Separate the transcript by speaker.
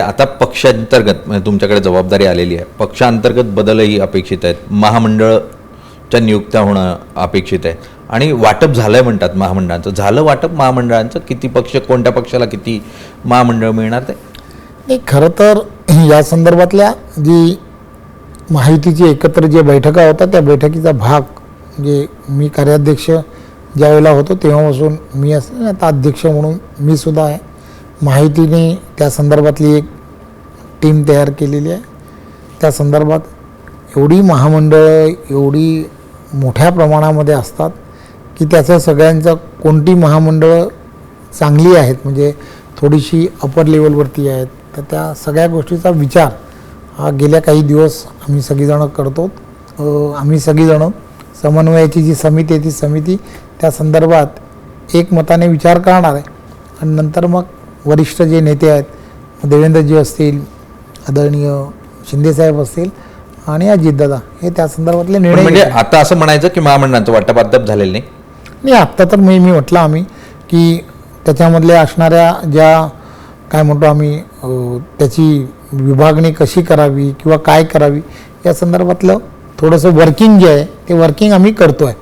Speaker 1: आता पक्षांतर्गत म्हणजे तुमच्याकडे जबाबदारी आलेली आहे, पक्षांतर्गत बदलही अपेक्षित आहेत, महामंडळच्या नियुक्त्या होणं अपेक्षित आहे आणि वाटप झालंय म्हणतात महामंडळांचं. झालं वाटप महामंडळांचं? किती पक्ष, कोणत्या पक्षाला किती महामंडळ मिळणार ते?
Speaker 2: नाही, खरं तर या संदर्भातल्या जी महायुतीची एकत्र जे बैठका होत्या त्या बैठकीचा भाग म्हणजे मी कार्याध्यक्ष ज्यावेळेला होतो तेव्हापासून मी असं आता अध्यक्ष म्हणून मी सुद्धा आहे. महायुतीने त्या संदर्भातली एक टीम तयार केलेली आहे. त्या संदर्भात एवढी महामंडळं एवढी मोठ्या प्रमाणामध्ये असतात की त्याचं सगळ्यांचं कोणती महामंडळं चांगली आहेत म्हणजे थोडीशी अपर लेवलवरती आहेत तर त्या सगळ्या गोष्टीचा विचार हा गेल्या काही दिवस आम्ही सगळीजणं करतो. आम्ही सगळीजणं समन्वयाची जी समिती आहे ती समिती त्या संदर्भात एकमताने विचार करणार आहे आणि नंतर मग वरिष्ठ जे नेते आहेत देवेंद्रजी असतील, आदरणीय शिंदेसाहेब असतील आणि अजितदादा हे त्या संदर्भातले निर्णय
Speaker 1: म्हणजे आता असं म्हणायचं की महामंडळांचं वाटप अद्याप झालेलं नाही?
Speaker 2: नाही, आत्ता तर मी म्हटलं आम्ही की त्याच्यामधल्या असणाऱ्या ज्या काय म्हणतो आम्ही त्याची विभागणी कशी करावी किंवा काय करावी या संदर्भातलं थोडंसं वर्किंग जे आहे ते वर्किंग आम्ही करतो आहे.